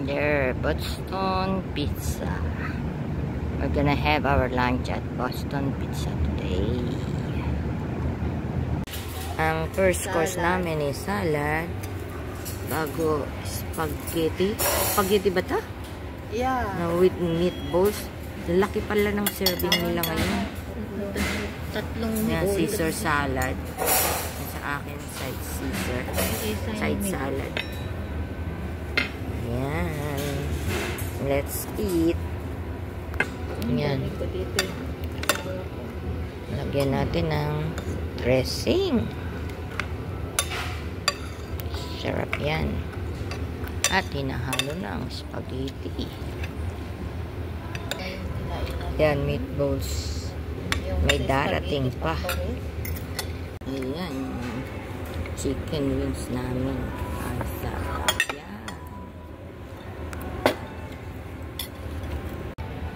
There, Boston Pizza. We're gonna have our lunch at Boston Pizza today. Ang first course namin is salad. Bago spaghetti. Spaghetti ba ta? Yeah. With meatballs. Laki pala ng serving nila ngayon. Tatlong yan, Caesar salad. Sa akin, side Caesar. Side salad. Yan. Let's eat. Yan. Lagyan natin ng dressing. Sarap yan. At hinahalo na ang spaghetti. Yan, meatballs. May darating pa. Ayan. Chicken wings namin. Ang sarap. Yan.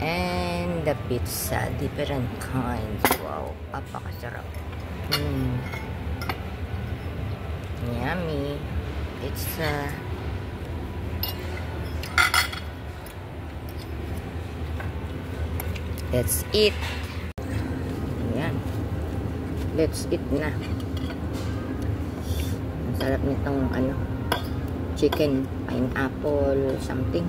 And the pizza. Different kinds. Wow. Apakasarap. Yummy. Pizza. Let's eat. Ayan. Let's eat na. Ang sarap nitong chicken, pineapple, something.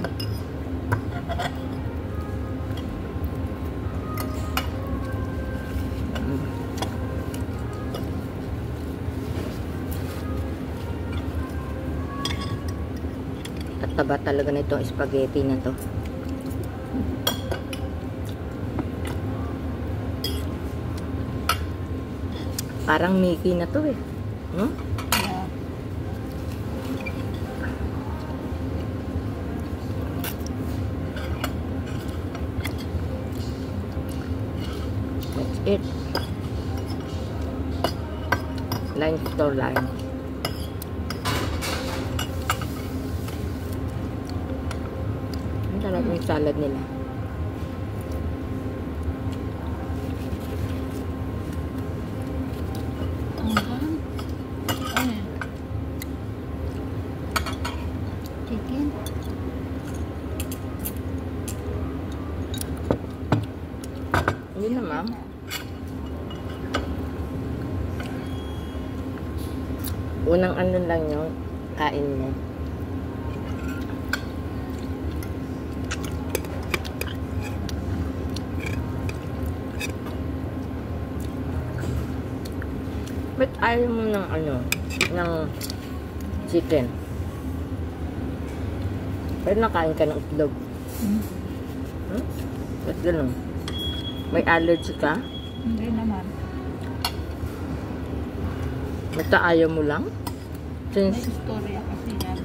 Tataba talaga nitong spaghetti na to. Parang Mickey na to eh. Yeah. That's it. Line store line. Ang sarap yung salad nila. Chicken. Hindi na, ma'am. Unang lang yung kain mo. Ba't ayaw mo ng ng chicken? Pero nakain ka ng itlog. Ba't ganun? May allergy ka? Hindi naman. Basta ayaw mo lang? May istorya kasi yan.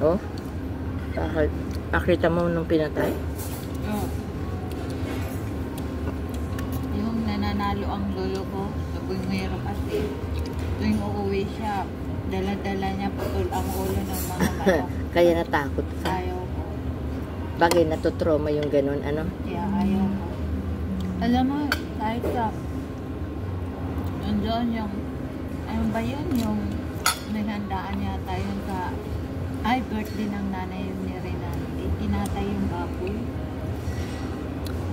Oh? Nakita mo nung pinatay? Oo. Yung nananalo ang lolo ko, sabi mayroon kasi tuwing uuwi siya, dala-dala niya putol ang ulo ng mga manok. Kaya natakot ka. Ayaw ko. Bagay natutrauma yung ganun, Kaya ayaw ko. Alam mo, kahit sa nandiyon yung ano ba yun? Yung naghandaan yata yun sa birthday ng nanay yun ni Renante. Tinatay yung baboy.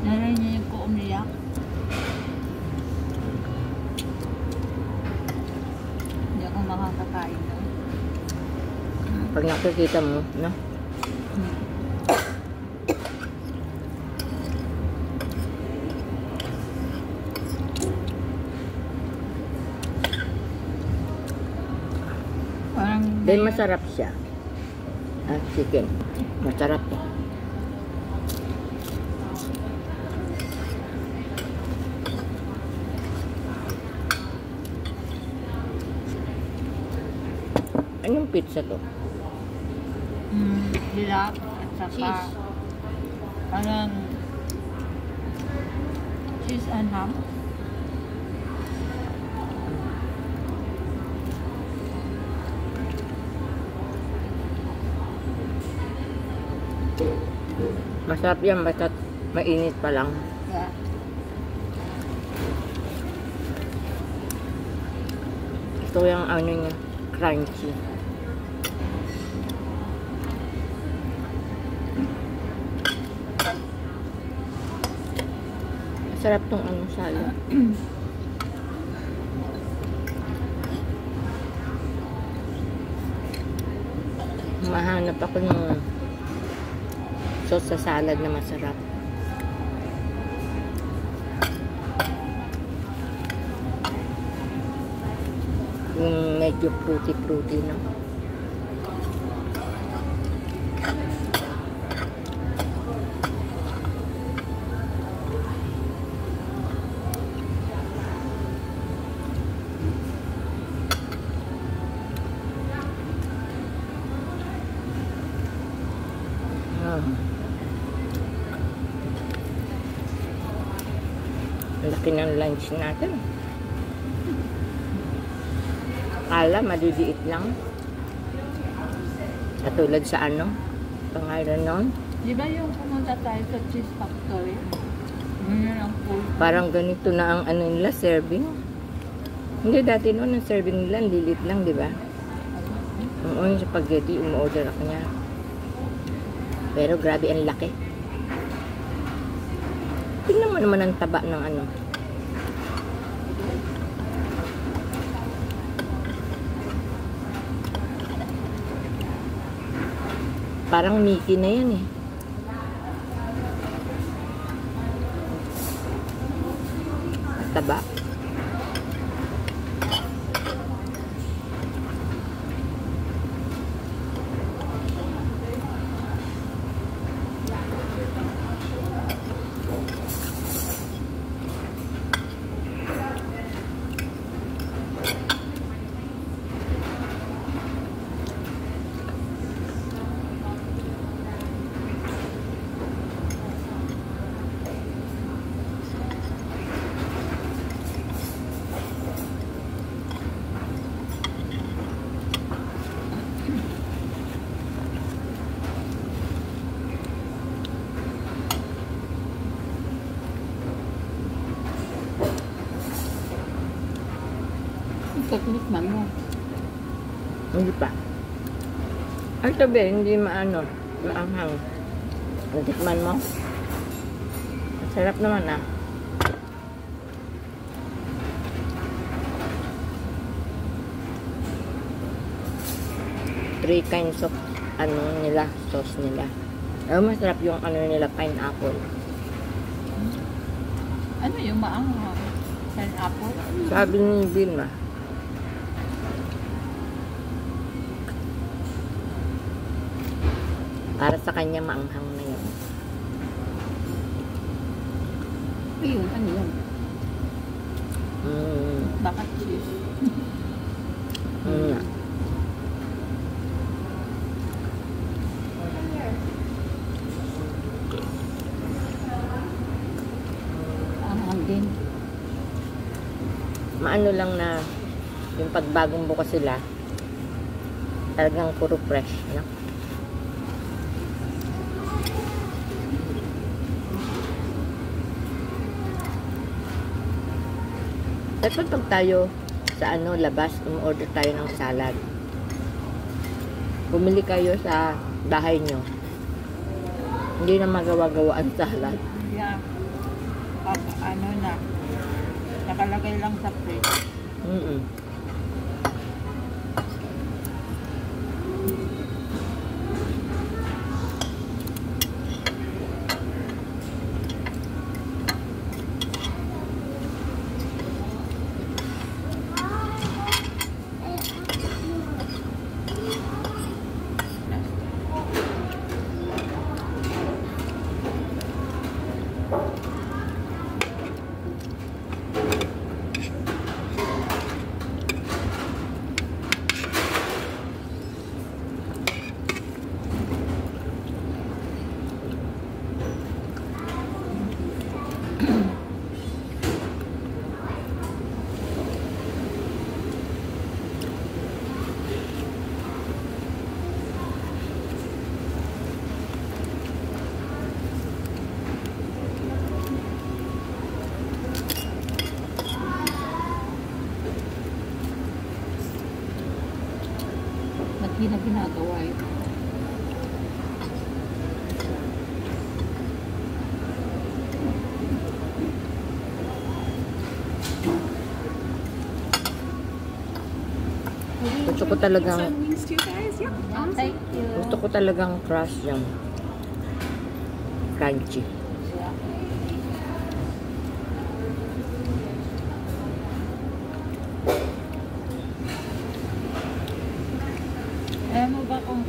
Narinig niya yung umiyak. Hindi ako makakakain doon. Pag nakikita mo, no? Then masarap siya. Chicken. Masarap eh. Anong pizza to? Dilap at saka parang cheese and ham. Masarap yan, basta mainit pa lang. Yeah. Ito yung niya, crunchy. Masarap tong ano salad. Mahanap ako ng sauce sa salad na masarap. Yung medyo fruity-fruity, no? Laki ng lunch natin. Akala maliliit lang. Katulad sa ano? Pangalan nun? Di ba yung pumunta tayo sa cheese factory? Yun ang food. Parang ganito na ang ano nila, serving. Hindi, dati noon ang serving nila, lilit lang, di ba? Oo, yung spaghetti, umorder ako niya. Pero grabe ang laki. Tingnan mo naman ang taba ng ano. Parang Mickey na yan eh. Taba. Tikman mo. Hindi pa. Ay, tabi, hindi maano. Maanghang. Tikman mo. Masarap naman ah. Three kinds of ano nila, sauce nila. Pero masarap yung ano nila, pineapple. Ano yung maanghang? Pineapple? Sabi ni Vilma. Para sa kanya maanghang na yun. Ayun, ano yun? Baka cheese. Anghang din. Maano lang na yung pagbagong bukas sila, talagang puro fresh, no? Dapat pag tayo sa ano, labas, umorder tayo ng salad. Bumili kayo sa bahay nyo. Hindi na magawa-gawa ang salad. Yeah. Ano na, nakalagay lang sa fridge. Hindi na ginagawa ito. ko talagang, Some wings too, guys. Yep. Awesome. Thank you. gusto ko talagang crush yung crunchy. Alam mo ba kung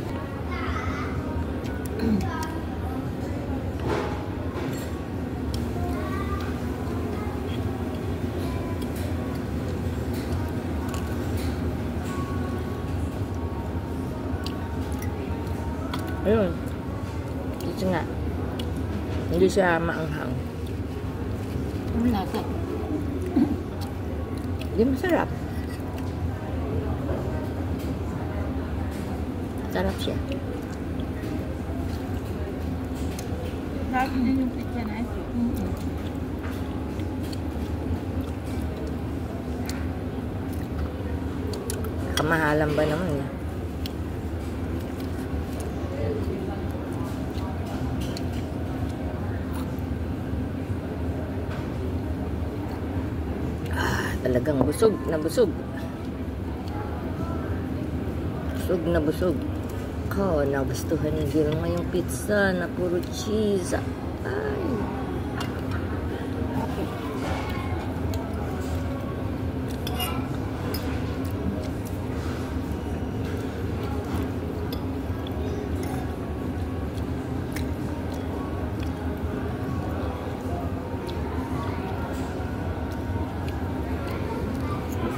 Ayun. Kasi nga, hindi siya maanghang. ang lasa? Hindi masarap. Sarap siya. Sarap din yung pizza na ito. Kamahalan ba naman eh. Talagang busog na busog. Busog na busog. Ko, nagustuhan ni Vilma yung pizza na puro cheese. Ay.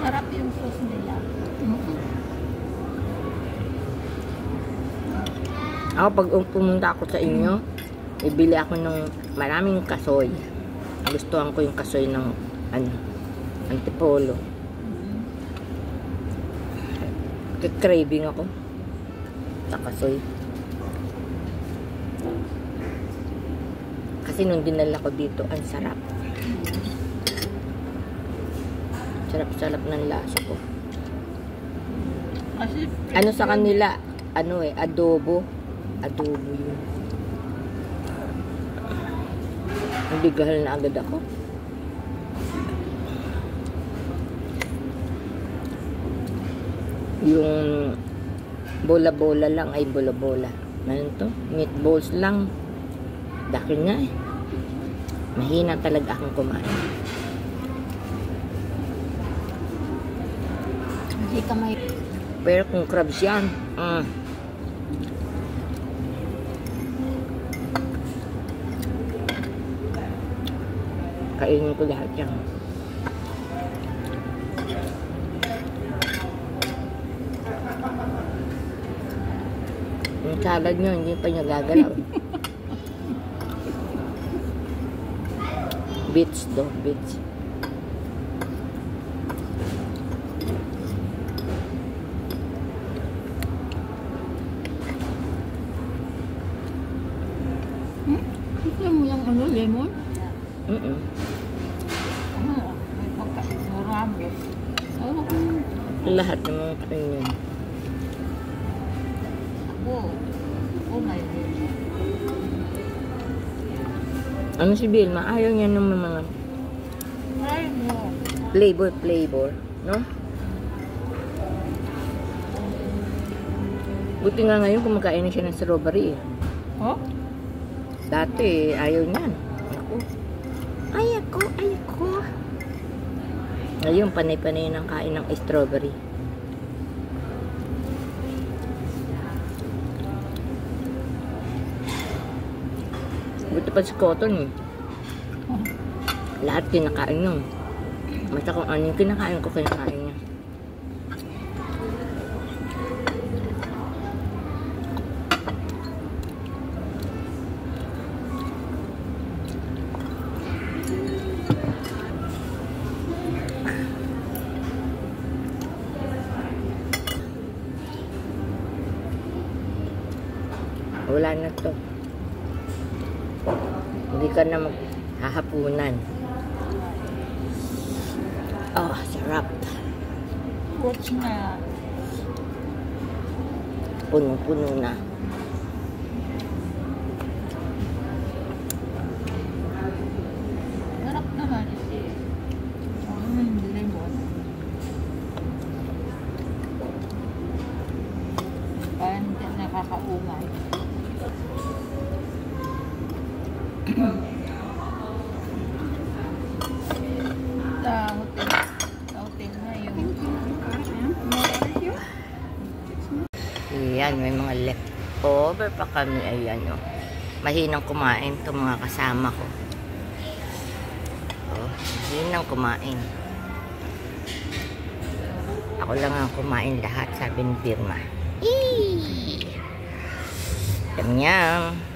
Sarap yung sauce nila. Ako, pag pumunta ako sa inyo, ibili ako ng maraming kasoy. Gustuhan ko yung kasoy ng Antipolo. Craving ako sa kasoy. Kasi nung dinala ko dito, ang sarap. Sarap-sarap ng lasa ko. Kasi Ano sa kanila? Ano eh, adobo. Adobo yun. Nabigahal na agad ako. Yung bola-bola lang ay bola-bola. Ano to? Meatballs lang. Dahil nga eh. Mahina talaga akong kumain. hindi ka may Pero kung crabs yan, kainin ko lahat yan. Yung salad nyo, hindi pa niya gagalaw. Bits do, bits. gusto mo yung ano, lemon? Mm-mm. Ano? May pagka-rambos. Oo. Lahat ng mga kainin. Ako. Oh my God. Ano si Vilma? Ayaw niya ng mga Try mo. flavor, no? Buti nga ngayon kumakain na siya ng strawberry eh. Oh? Dati, ayaw niyan. Ako. Ayoko. Ngayon, panay-panay ng kain ng strawberry. Buti pa si Cotton eh. Lahat kinakain nyo. Basta kung ano yung kinakain ko, kinakain niya. Wala na to. Hindi ka na maghahapunan. Oh, sarap. Fruits na. Punong-puno na. Sarap naman ito. Yung lemon. nakakaumay. Sa hotel na yung Ayan, may mga leftover pa kami. Ayan, oh. Mahinang kumain itong mga kasama ko. Oh, mahinang kumain. Ako lang ang kumain lahat, sabi ni Birma. Yum, yum.